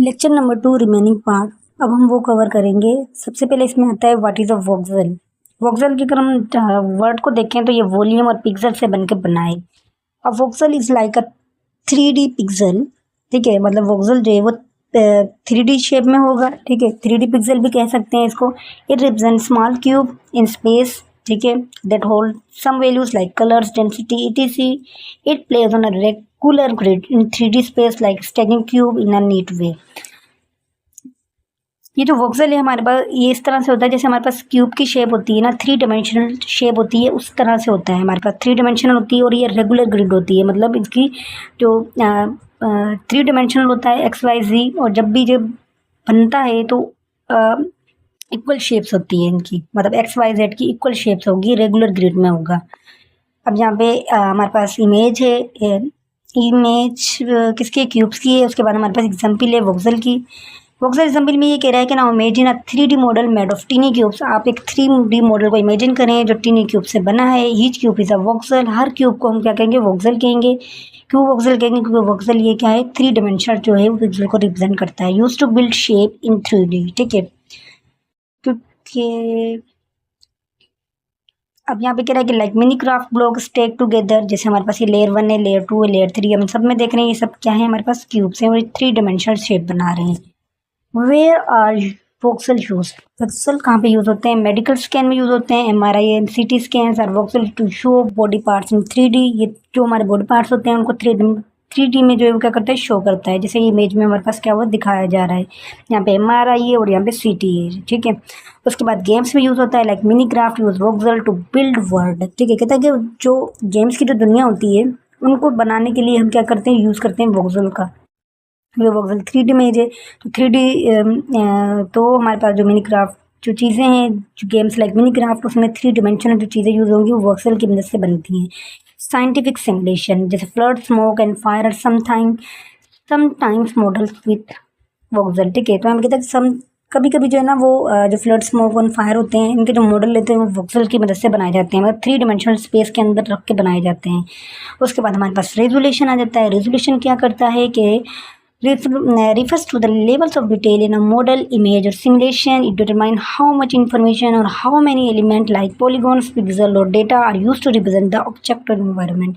Lecture number 2 remaining part. अब हम वो कवर करेंगे। सबसे पहले इसमें आता है व्हाट इज अ वोक्सल। वोक्सल की अगर हम वर्ड को देखें तो ये वॉल्यूम और पिक्सल से बनकर बना है। अब voxel is like a 3D pixel. ठीक है, मतलब वोक्सल जो है वो 3D शेप में होगा। ठीक है, 3D पिक्सल भी कह सकते हैं इसको। It represent small cube in space. ठीक है, that hold some values like colours, density, etc. It place on a rectangular grid in 3D space like stacking cube in a neat way. ये जो वोक्सल है हमारे पास, ये इस तरह से होता है जैसे हमारे पास क्यूब की शेप होती है ना, 3 डायमेंशनल शेप होती है, उस तरह से होता है हमारे पास। 3 डायमेंशनल होती है और ये रेगुलर ग्रिड होती है, मतलब इसकी जो 3 डायमेंशनल होता है XYZ, और जब भी जब बनता है तो इक्वल शेप्स होती है इनकी, मतलब XYZ की इक्वल शेप्स होगी, रेगुलर ग्रिड में होगा। अब यहाँ पे हमारे पास इमेज है। इमेज किसकी, क्यूब्स की है। उसके बाद हमारे पास एग्जाम्पल है वोक्सल की। वोक्सल एग्जाम्पल में ये कह रहा है कि ना imagine a 3D model made of tiny cubes. आप एक 3D मॉडल को इमेजिन करें जो टीनी क्यूब से बना है। Each cube is a voxel. हर क्यूब को हम क्या कहेंगे, वोक्सल कहेंगे। क्यों वोक्सल कहेंगे, क्योंकि वोक्सल ये क्या है, 3 डायमेंशनल जो है वो पिक्सल को रिप्रेजेंट करता है। Use to build shape in 3D। ठीक है, क्योंकि अब यहाँ पे कह रहा है कि like Minecraft block stack together. जैसे हमारे पास ये लेयर 1 है, लेयर 2 है, लेयर 3, हम सब में देख रहे हैं ये सब क्या है, हमारे पास क्यूब्स हैं और 3 डायमेंशनल शेप बना रहे हैं। Where are voxel use. Voxel कहाँ पे यूज होते हैं, मेडिकल स्कैन में यूज होते हैं। MRI and CT scan are voxel to show body parts in 3D। ये जो हमारे बॉडी पार्ट्स होते हैं उनको 3D में जो है वो क्या करता है, शो करता है। जैसे इमेज में हमारे पास क्या हुआ दिखाया जा रहा है, यहाँ पे MRI है और यहाँ पे CT है। ठीक है, उसके बाद गेम्स में यूज होता है, like Minecraft use voxel to build world. ठीक है, कहता है कि जो गेम्स की जो दुनिया होती है उनको बनाने के लिए हम क्या करते हैं, यूज करते हैं वोक्सल का। ये वोक्सल 3D में है, तो 3D तो हमारे पास जो मिनी क्राफ्ट जो चीज़ें हैं, जो गेम्स लाइक मिनी क्राफ्ट, उसमें 3 डायमेंशनल जो चीज़ें यूज होंगी वो वोक्सल की मदद से बनती हैं। साइंटिफिक सिमुलेशन जैसे flood, smoke and fire sometimes models with voxel. ठीक है, तो हम कहते हैं सम कभी कभी जो है ना वो जो फ्लड, स्मोक और फायर होते हैं, इनके जो मॉडल लेते हैं वो वोक्सल की मदद से बनाए जाते हैं, मतलब 3 डायमेंशनल स्पेस के अंदर रख के बनाए जाते हैं। उसके बाद हमारे पास रेजोल्यूशन आ जाता है। रेजोल्यूशन क्या करता है कि refers to the levels of detail in a model, image or simulation. It determines how much information or how many elements like polygons, pixel or data are used to represent the object or environment.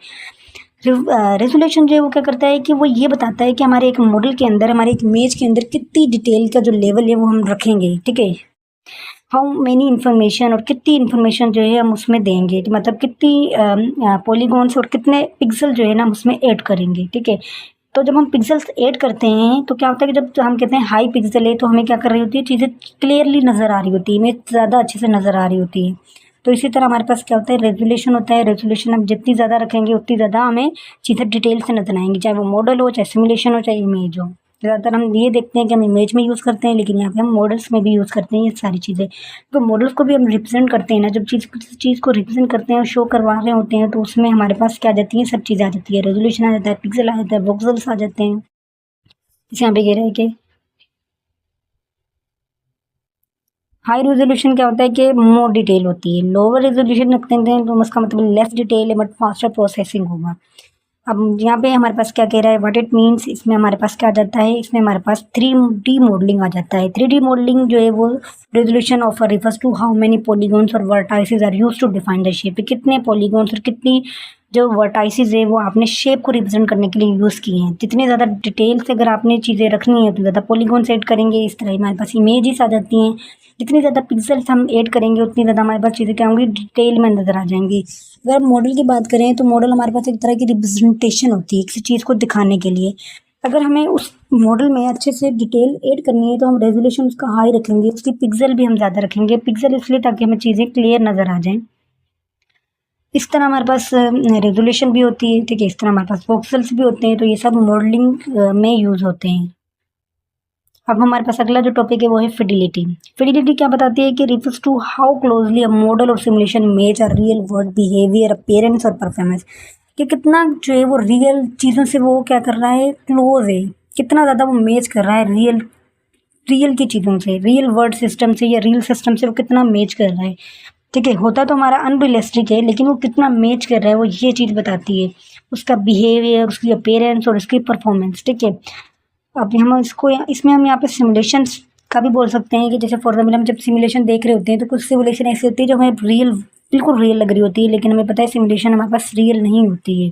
Resolution जो है वो क्या करता है कि वो ये बताता है कि हमारे एक मॉडल के अंदर, हमारे एक इमेज के अंदर कितनी डिटेल का जो लेवल है वो हम रखेंगे। ठीक है, हाउ मैनी इन्फॉर्मेशन, और कितनी इन्फॉर्मेशन जो है हम उसमें देंगे, तो मतलब कितनी पॉलीगॉन्स और कितने पिक्सल जो है ना हम उसमें ऐड करेंगे। ठीक है, तो जब हम पिक्सल्स ऐड करते हैं तो क्या होता है कि जब हम कहते हैं हाई पिक्सल है तो हमें क्या कर रही होती है, चीज़ें क्लियरली नज़र आ रही होती है, इमेज ज़्यादा अच्छे से नज़र आ रही होती है। तो इसी तरह हमारे पास क्या होता है, रेजोल्यूशन होता है। रेजोल्यूशन हम जितनी ज़्यादा रखेंगे उतनी ज़्यादा हमें चीज़ें डिटेल से नजर आएंगी, चाहे वो मॉडल हो, चाहे सिमुलेशन हो, चाहे इमेज हो। ज़्यादातर हम ये देखते हैं कि हम इमेज में यूज़ करते हैं, लेकिन यहाँ पे हम मॉडल्स में भी यूज़ करते हैं ये सारी चीज़ें। तो मॉडल्स को भी हम रिप्रेजेंट करते हैं ना, जब चीज़ को रिप्रेजेंट करते हैं और शो करवा रहे होते हैं तो उसमें हमारे पास क्या आ जाती है, सब चीज़ें आ जाती है। रेजोल्यूशन आ जाता है, पिक्सल आ जाता है, वोक्सल्स आ जाते हैं। इसे यहाँ पे कह रहे हैं कि हाई रेजोल्यूशन क्या होता है कि मोर डिटेल होती है। लोअर रेजोल्यूशन रखते हैं तो उसका मतलब लेस डिटेल है बट फास्टर प्रोसेसिंग होगा। अब यहाँ पे हमारे पास क्या कह रहा है, व्हाट इट मीन्स, इसमें हमारे पास क्या आ जाता है, इसमें हमारे पास 3D मॉडलिंग आ जाता है। 3D मॉडलिंग जो है वो resolution of refers to how many polygons और vertices are used to define the shape. कितने पॉलीगॉन्स और कितनी जो वर्टाइसेस है वो आपने शेप को रिप्रेजेंट करने के लिए यूज़ किए हैं। जितनी ज़्यादा डिटेल से अगर आपने चीज़ें रखनी है तो ज़्यादा पॉलीगॉन ऐड करेंगे। इस तरह हमारे पास इमेजेस आ जाती हैं। जितनी ज़्यादा पिक्सल्स हम ऐड करेंगे उतनी ज़्यादा हमारे पास चीज़ें क्या होंगी, डिटेल में नज़र आ जाएंगी। अगर मॉडल की बात करें तो मॉडल हमारे पास एक तरह की रिप्रेजेंटेशन होती है किसी चीज़ को दिखाने के लिए। अगर हमें उस मॉडल में अच्छे से डिटेल ऐड करनी है तो हम रेजोल्यूशन उसका हाई रखेंगे, उसकी पिक्सल भी हम ज़्यादा रखेंगे। पिक्सल इसलिए ताकि हमें चीज़ें क्लियर नज़र आ जाएं। इस तरह हमारे पास रेजोल्यूशन भी होती है। ठीक है, इस तरह हमारे पास वोक्सल्स भी होते हैं। तो ये सब मॉडलिंग में यूज़ होते हैं। अब हमारे पास अगला जो टॉपिक है वो है फिडिलिटी। फिडिलिटी क्या बताती है कि refers to how closely a model और simulation match are real world behaviour, appearance और परफॉर्मेंस। कि कितना जो है वो रियल चीज़ों से वो क्या कर रहा है, क्लोज है, कितना ज़्यादा वो मैच कर रहा है रियल रियल की चीज़ों से, रियल वर्ल्ड सिस्टम से या रियल सिस्टम से वो कितना मैच कर रहा है। ठीक है, होता तो हमारा अनरियलिस्टिक है लेकिन वो कितना मैच कर रहा है वो ये चीज़ बताती है, उसका बिहेवियर, उसकी अपीयरेंस और उसकी परफॉर्मेंस। ठीक है, अब हम इसको इसमें हम यहाँ पे सिमुलेशंस का भी बोल सकते हैं कि जैसे फॉर एग्जाम्पल हम जब सिमुलेशन देख रहे होते हैं तो कुछ सिमुलेशन ऐसी होती है जो हमें रियल बिल्कुल रियल लग रही होती है, लेकिन हमें पता है सिमुलेशन हमारे पास रियल नहीं होती है।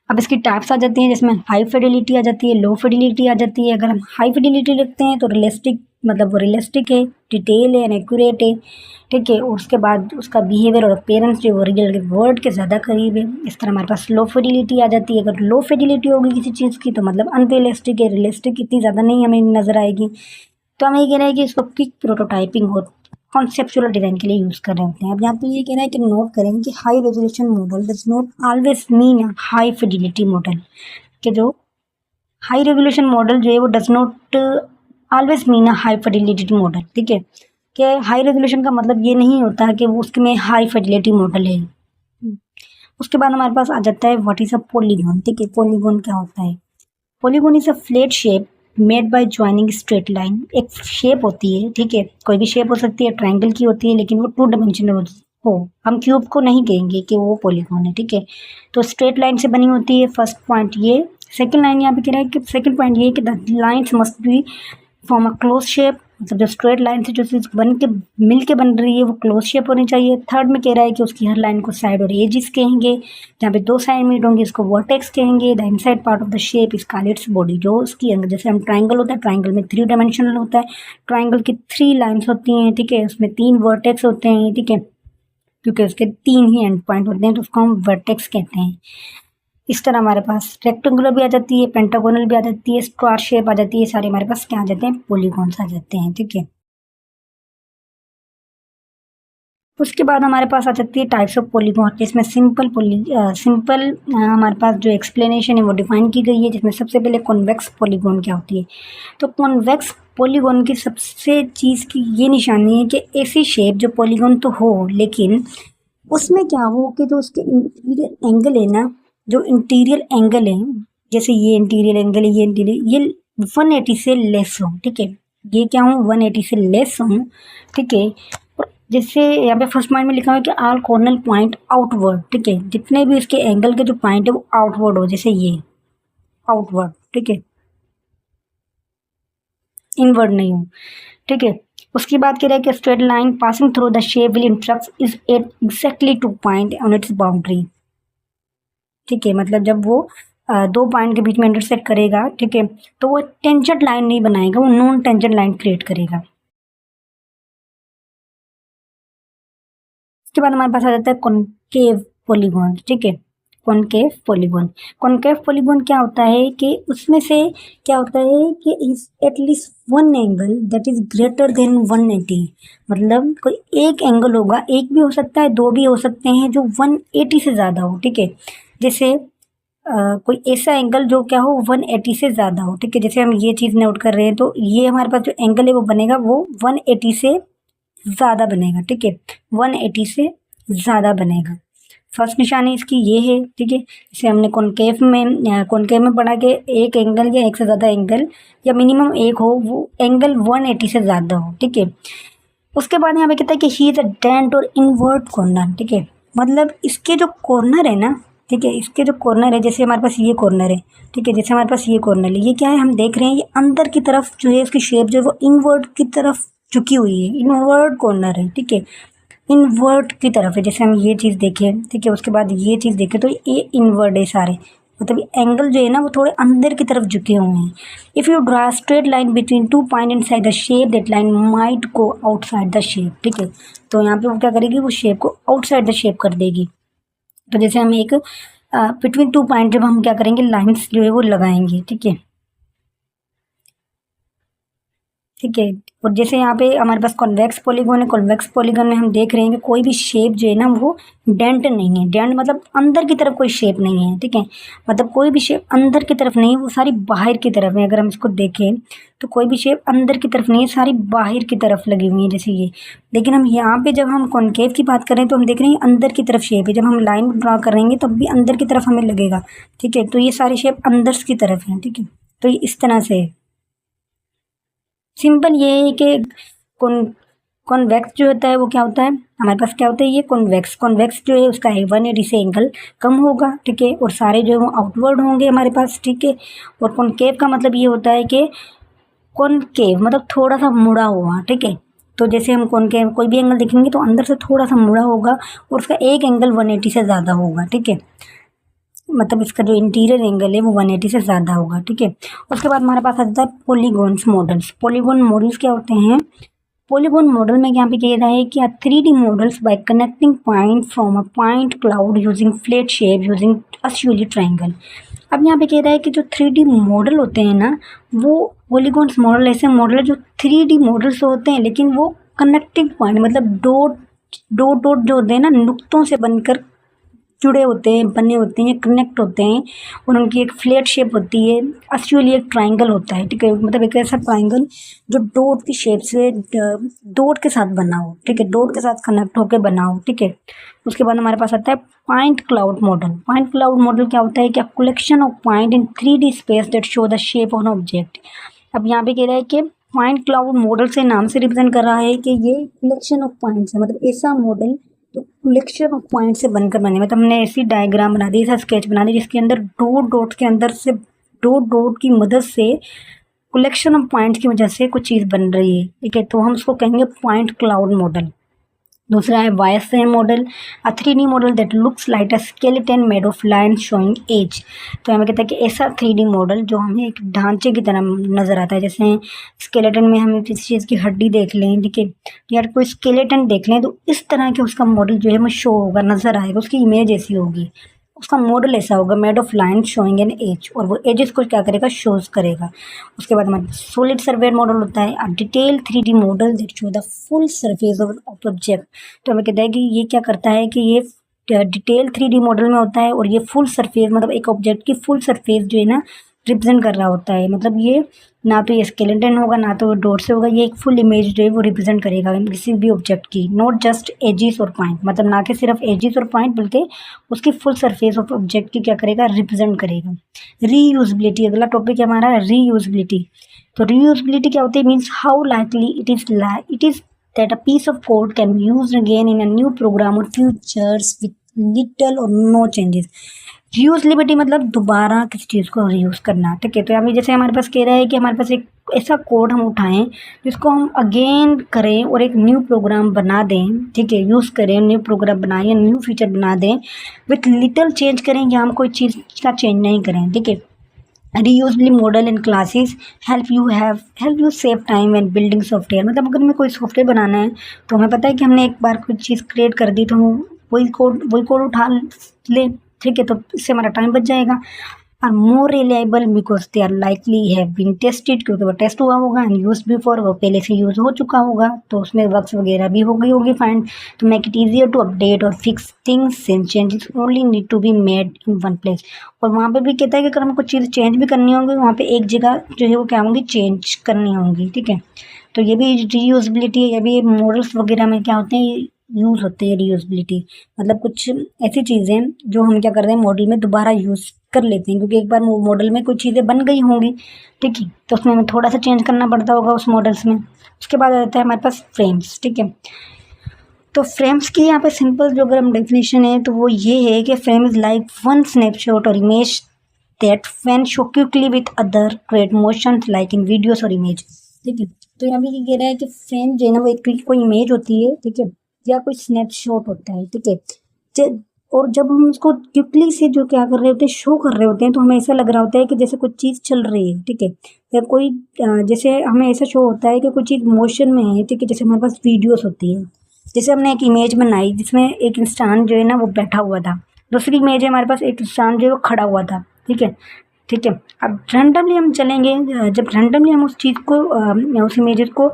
अब इसकी टाइप्स आ जाती हैं जिसमें हाई फिडिलिटी आ जाती है, लो फिडिलिटी आ जाती है। अगर हम हाई फिडिलिटी लिखते हैं तो रियलिस्टिक मतलब वो रियलिस्टिक है, डिटेल है, एक्यूरेट है, ठीक है। उसके बाद उसका बिहेवियर और अपीयरेंस जो रियल के वर्ड के ज़्यादा करीब है। इस तरह हमारे पास लो फिडिलिटी आ जाती है। अगर लो फिडिलिटी होगी किसी चीज़ की तो मतलब अनरियलिस्टिक है, रियलिस्टिक इतनी ज़्यादा नहीं हमें नज़र आएगी। तो हमें ये कहना है कि इसको क्विक प्रोटोटाइपिंग हो कॉन्सेप्चुअल डिज़ाइन के लिए यूज़ कर रहे होते हैं। अब यहाँ पे ये कहना है कि नोट करें कि high resolution model does not always mean high fidelity model, कि जो हाई रेजोल्यूशन मॉडल जो है वो does not always mean a high fidelity model, ठीक है। कि हाई रेजोल्यूशन का मतलब ये नहीं होता है कि वो उसमें हाई फिडिलिटी मॉडल है। उसके बाद हमारे पास आ जाता है व्हाट इज अ पॉलीगॉन, ठीक है। पॉलीगॉन क्या होता है? Polygon is a flat shape made by joining straight line. एक शेप होती है, ठीक है, कोई भी शेप हो सकती है, ट्रायंगल की होती है, लेकिन वो 2 डायमेंशनल हो। हम क्यूब को नहीं कहेंगे कि वो पॉलीगॉन है, ठीक है। तो स्ट्रेट लाइन से बनी होती है, फर्स्ट पॉइंट ये। सेकंड लाइन यहाँ पे कह रहा है कि सेकंड पॉइंट ये है कि the lines must be form a close shape, मतलब जो स्ट्रेट लाइन से जो चीज़ बन के मिल के बन रही है वो क्लोज शेप होनी चाहिए। थर्ड में कह रहा है कि उसकी हर लाइन को साइड और एजिस कहेंगे, जहाँ पे 2 साइड मीट होंगे इसको वर्टेक्स कहेंगे। The inside part of the shape is called its body. जो उसकी अंदर जैसे हम ट्राइंगल होता है, ट्राइंगल में 3 डायमेंशनल होता है, ट्राइंगल की 3 लाइन्स होती हैं, ठीक है, उसमें 3 वर्टेक्स होते हैं, ठीक है, क्योंकि उसके 3 ही एंड पॉइंट होते हैं तो उसको हम वर्टेक्स कहते हैं। इस तरह हमारे पास रेक्टेंगुलर भी आ जाती है, पेंटागोनल भी आ जाती है, स्क्वायर शेप आ जाती है, सारे हमारे पास क्या आ जाते हैं? पॉलीगॉन्स आ जाते हैं, ठीक है। उसके बाद हमारे पास आ जाती है टाइप्स ऑफ पॉलीगॉन, जिसमें सिंपल हमारे पास जो एक्सप्लेनेशन है वो डिफाइन की गई है, जिसमें सबसे पहले कॉन्वेक्स पॉलीगॉन क्या होती है। तो कॉन्वेक्स पॉलीगॉन की सबसे चीज़ की ये निशानी है कि ऐसी शेप जो पॉलीगॉन तो हो लेकिन उसमें क्या हो कि जो उसके इंटीरियर एंगल है ना, जो इंटीरियर एंगल है, जैसे ये इंटीरियर एंगल है, ये इंटीरियर, ये 180 से लेस हो, ठीक है। ये क्या हो? 180 से लेस हो, ठीक है। और जैसे यहाँ पे फर्स्ट पॉइंट में लिखा हुआ है कि ऑल कॉर्नर पॉइंट आउटवर्ड, ठीक है, जितने भी उसके एंगल के जो पॉइंट है वो आउटवर्ड हो, जैसे ये आउटवर्ड, ठीक है, इनवर्ड नहीं हो, ठीक है। उसकी बात करें कि straight line passing through the shape will intersect is at exactly 2 point on its boundary, ठीक है। मतलब जब वो 2 पॉइंट के बीच में इंटरसेक्ट करेगा, ठीक है, तो वो टेंजेंट लाइन नहीं बनाएगा, वो नॉन टेंजेंट लाइन क्रिएट करेगा। उसके बाद हमारे पास आ जाता है कॉनकेव पॉलीगॉन, ठीक है। कॉनकेव पॉलीगॉन, कॉनकेव पॉलीगॉन क्या होता है कि उसमें से क्या होता है कि is at least 1 angle that is greater than 180। मतलब कोई एक एंगल होगा, एक भी हो सकता है, 2 भी हो सकते हैं, जो 180 से ज़्यादा हो, ठीक है। जैसे कोई ऐसा एंगल जो क्या हो 180 से ज़्यादा हो, ठीक है। जैसे हम ये चीज़ नोट कर रहे हैं तो ये हमारे पास जो एंगल है वो बनेगा वो 180 से ज़्यादा बनेगा, ठीक है, 180 से ज़्यादा बनेगा। फर्स्ट निशानी इसकी ये है, ठीक है। जैसे हमने कॉनकेव में पढ़ा कि एक एंगल या एक से ज़्यादा एंगल या मिनिमम एक हो, वो एंगल 180 से ज़्यादा हो, ठीक है। उसके बाद यहाँ पे कहता है कि ही इज़ अ डेंट और इनवर्ट कॉर्नर, ठीक है। मतलब इसके जो कॉर्नर है ना, ठीक है, इसके जो कॉर्नर है, जैसे हमारे पास ये कॉर्नर है, ठीक है, जैसे हमारे पास ये कॉर्नर है, ये क्या है हम देख रहे हैं, ये अंदर की तरफ जो है उसकी शेप जो है वो इनवर्ट की तरफ झुकी हुई है, इनवर्ट कॉर्नर है, ठीक है, इनवर्ट की तरफ है। जैसे हम ये चीज़ देखें, ठीक है, उसके बाद ये चीज़ देखें तो ये इनवर्ट है सारे, मतलब एंगल जो है ना वो थोड़े अंदर की तरफ झुके हुए हैं। If you draw straight line between 2 point inside the shape that line might go outside the shape, ठीक है। तो यहाँ पे वो क्या करेगी, वो शेप को आउटसाइड द शेप कर देगी। तो जैसे हम एक बिटवीन 2 पॉइंट जब हम क्या करेंगे लाइन्स जो है वो लगाएंगे, ठीक है, ठीक है। और जैसे यहाँ पे हमारे पास कॉन्वेक्स पॉलीगॉन है, कॉन्वेक्स पॉलीगॉन में हम देख रहे हैं कि कोई भी शेप जो है ना वो डेंट नहीं है, डेंट मतलब अंदर की तरफ कोई शेप नहीं है, ठीक है। मतलब कोई भी शेप अंदर की तरफ नहीं है, वो सारी बाहर की तरफ है। अगर हम इसको देखें तो कोई भी शेप अंदर की तरफ नहीं है, सारी बाहर की तरफ लगी हुई है, जैसे ये। लेकिन हम यहाँ पे जब हम कॉन्केव की बात करें तो हम देख रहे हैं अंदर की तरफ शेप है, जब हम लाइन ड्रा करेंगे तब भी अंदर की तरफ हमें लगेगा, ठीक है। तो ये सारी शेप अंदर की तरफ है, ठीक है। तो ये इस तरह से है। सिंपल ये है कि कौन कॉन्वेक्स जो होता है वो क्या होता है हमारे पास, क्या होता है ये कॉन्वेक्स। कॉन्वेक्स जो है उसका 180 से एंगल कम होगा, ठीक है, और सारे जो है वो आउटवर्ड होंगे हमारे पास, ठीक है। और कॉनकेव का मतलब ये होता है कि कॉनकेव मतलब थोड़ा सा मुड़ा हुआ, ठीक है। तो जैसे हम कॉनकेव कोई भी एंगल देखेंगे तो अंदर से थोड़ा सा मुड़ा होगा और उसका एक एंगल 180 से ज़्यादा होगा, ठीक है। मतलब इसका जो इंटीरियर एंगल है वो 180 से ज़्यादा होगा, ठीक है। उसके बाद हमारे पास आ जाता है पॉलीगॉन्स मॉडल्स। पॉलीगॉन मॉडल्स क्या होते हैं? पॉलीगॉन मॉडल में यहाँ पे कह रहा है कि 3D models bye connecting point from a point cloud using flat shape using a triangle. अब यहाँ पे कह रहा है कि जो 3D मॉडल होते हैं ना, वो पॉलीगॉन्स मॉडल ऐसे मॉडल है जो 3D मॉडल्स होते हैं, लेकिन वो कनेक्टिंग पॉइंट मतलब डॉट डॉट डॉट जो होते हैं ना, नुक्तों से बनकर जुड़े होते हैं, बने होते हैं, कनेक्ट होते हैं और उनकी एक फ्लैट शेप होती है। एक्चुअली एक ट्राइंगल होता है, ठीक है, मतलब एक ऐसा ट्राइंगल जो डॉट की शेप से डॉट के साथ बना हो, ठीक है, डॉट के साथ कनेक्ट होकर बना हो, ठीक है। उसके बाद हमारे पास आता है point cloud model. Point cloud model क्या होता है? क्या collection of point in 3D space that show the shape of an object. अब यहाँ पे कह रहा है कि पॉइंट क्लाउड मॉडल से नाम से रिप्रेजेंट कर रहा है कि ये कलेक्शन ऑफ पॉइंट्स है, मतलब ऐसा मॉडल तो कलेक्शन ऑफ पॉइंट से बनकर बने। मतलब हमने ऐसी डायग्राम बना दी, ऐसा स्केच बना दी जिसके अंदर डॉट डॉट के अंदर से डॉट डॉट की मदद से कलेक्शन ऑफ पॉइंट्स की वजह से कुछ चीज़ बन रही है, ठीक है, तो हम उसको कहेंगे पॉइंट क्लाउड मॉडल। दूसरा है wireframe model, a 3D model that looks like a skeleton made of line showing edge. तो हमें कहता है कि ऐसा 3D मॉडल जो हमें एक ढांचे की तरह नज़र आता है, जैसे स्केलेटन में हम किसी चीज़ की हड्डी देख लें, ठीक है, या कोई स्केलेटन देख लें, तो इस तरह के उसका मॉडल जो है वो शो होगा, नज़र आएगा, उसकी इमेज ऐसी होगी, उसका मॉडल ऐसा होगा made of line showing an edge, और वो एजेस को क्या करेगा? शोज करेगा। उसके बाद हमारे सॉलिड सर्फेस मॉडल होता है, a detail 3D model that show the full surface of object. तो हमें कहता है कि ये क्या करता है कि ये डिटेल 3D मॉडल में होता है और ये फुल सरफेस मतलब एक ऑब्जेक्ट की फुल सरफेस जो है ना रिप्रेजेंट कर रहा होता है। मतलब ये ना तो ये स्केलेटन होगा ना तो डॉट से होगा, ये एक फुल इमेज जो है वो रिप्रेजेंट करेगा किसी भी ऑब्जेक्ट की, नॉट जस्ट एजिस और पॉइंट, मतलब ना कि सिर्फ एजिस और पॉइंट बल्कि उसकी फुल सरफेस ऑफ ऑब्जेक्ट की क्या करेगा? रिप्रेजेंट करेगा। रीयूजबिलिटी, अगला टॉपिक है हमारा रीयूजबिलिटी। तो रीयूजबिलिटी क्या होती है? Means how likely it is that a piece of code can be used again in a new program or features with little or no changes। रीयूजबिलिटी मतलब दोबारा किसी चीज़ को रीयूज़ करना, ठीक है। तो अभी जैसे हमारे पास कह रहा है कि हमारे पास एक ऐसा कोड हम उठाएं जिसको हम अगेन करें और एक न्यू प्रोग्राम बना दें, ठीक है, यूज़ करें, न्यू प्रोग्राम बनाएं या न्यू फीचर बना दें विथ लिटल चेंज करें या हम कोई चीज़ का चेंज नहीं करें, ठीक है। Reusably model and classes help you save time and building software. मतलब अगर हमें कोई सॉफ्टवेयर बनाना है तो हमें पता है कि हमने एक बार कोई चीज़ क्रिएट कर दी तो हम वही कोड उठा ले, ठीक है, तो इससे हमारा टाइम बच जाएगा। Are more reliable because they are likely have been tested, क्योंकि वो टेस्ट हुआ होगा, एंड यूज बिफोर, वो पहले से यूज़ हो चुका होगा, तो उसमें वर्क्स वगैरह भी हो गई होगी फाइंड। तो make it easier to update और fix things and changes only need to be made in one place. और वहाँ पे भी कहता है कि अगर हमको चीज़ चेंज भी करनी होंगी वहाँ पे एक जगह जो है वो क्या होंगी? चेंज करनी होंगी, ठीक है। तो ये भी रीयूजबिलिटी है, ये भी मॉडल्स वगैरह में क्या होते हैं? यूज़ होते हैं रीयूजबिलिटी। मतलब कुछ ऐसी चीज़ें जो हम क्या कर रहे हैं मॉडल में दोबारा यूज़ कर लेते हैं, क्योंकि एक बार मॉडल में कुछ चीज़ें बन गई होंगी, ठीक है, तो उसमें हमें थोड़ा सा चेंज करना पड़ता होगा उस मॉडल्स में। उसके बाद आ जाता है हमारे पास फ्रेम्स, ठीक है। तो फ्रेम्स की यहाँ पे सिंपल जो अगर हम डेफिनेशन है तो वो ये है कि frame is like one snapshot और image that when show quickly with other create motion like in videos और इमेज, ठीक है। तो यहाँ पे ये कह रहा है कि फ्रेम जो है ना वो एक कोई इमेज होती है, ठीक है, या कोई स्नैपशॉट होता है, ठीक है। और जब हम उसको क्विकली से जो क्या कर रहे होते हैं शो कर रहे होते हैं तो हमें ऐसा लग रहा होता है कि जैसे कुछ चीज़ चल रही है, ठीक है, या कोई जैसे हमें ऐसा शो होता है कि कोई चीज़ मोशन में है, ठीक है। जैसे हमारे पास वीडियोस होती है, जैसे हमने एक इमेज बनाई जिसमें एक इंसान जो है ना वो बैठा हुआ था, दूसरी इमेज है हमारे पास एक इंसान जो है वो खड़ा हुआ था, ठीक है, ठीक है। अब रैंडमली हम चलेंगे, जब रैंडमली हम उस चीज़ को उस इमेजेस को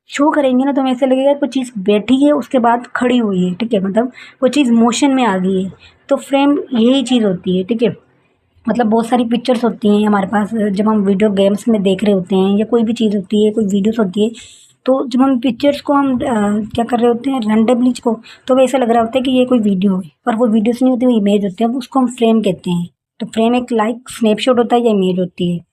शो करेंगे ना तो हमें ऐसा लगेगा कोई चीज़ बैठी है उसके बाद खड़ी हुई है, ठीक है, मतलब वो चीज़ मोशन में आ गई है। तो फ्रेम यही चीज़ होती है, ठीक है। मतलब बहुत सारी पिक्चर्स होती हैं हमारे पास जब हम वीडियो गेम्स में देख रहे होते हैं या कोई भी चीज़ होती है, कोई वीडियोस होती है, तो जब हम पिक्चर्स को हम क्या कर रहे होते हैं रैंडमली को, तो हमें ऐसा लग रहा होता है कि ये कोई वीडियो है, पर वो वीडियोस नहीं होती, वो इमेज होती है, उसको हम फ्रेम कहते हैं। तो फ्रेम एक लाइक स्नैपशॉट होता है या इमेज होती है।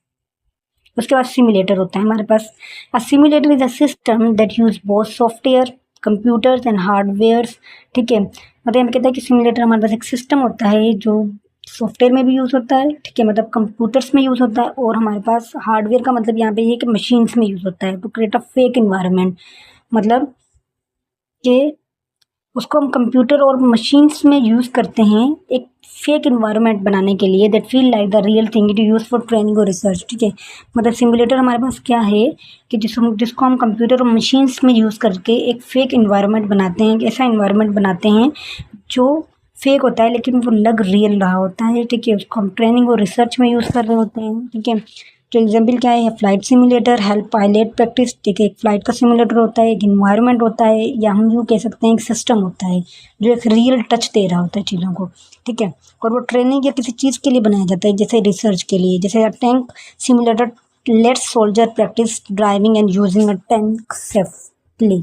उसके बाद सिमुलेटर होता है हमारे पास। A simulator is a system that use both software computers and hardwares, ठीक है। मतलब हमें कहता है कि सिमुलेटर हमारे पास एक सिस्टम होता है जो सॉफ्टवेयर में भी यूज़ होता है, ठीक है, मतलब कंप्यूटर्स में यूज़ होता है, और हमारे पास हार्डवेयर का मतलब यहाँ पे ये कि मशीन्स में यूज़ होता है to create a fake environment. मतलब कि उसको हम कंप्यूटर और मशीन्स में यूज़ करते हैं एक फेक इन्वायरमेंट बनाने के लिए that feel like the real thing, it use for training और रिसर्च, ठीक है। मतलब सिमुलेटर हमारे पास क्या है कि जिसको हम कंप्यूटर और मशीन्स में यूज़ करके एक फेक इन्वायरमेंट बनाते हैं, एक ऐसा इन्वायरमेंट बनाते हैं जो फेक होता है लेकिन वो लग रियल रहा होता है, ठीक है। उसको हम ट्रेनिंग और रिसर्च में यूज़ कर रहे होते हैं, ठीक है। तो एग्जाम्पल क्या है, flight simulator help pilot practice, ठीक है। एक फ्लाइट का सिमुलेटर होता है, एक इन्वायरमेंट होता है, या हम यूँ कह सकते हैं एक सिस्टम होता है जो एक रियल टच दे रहा होता है चीज़ों को, ठीक है। और वो ट्रेनिंग या किसी चीज़ के लिए बनाया जाता है, जैसे रिसर्च के लिए, जैसे tank simulator let's soldier practice driving and using a tank safely.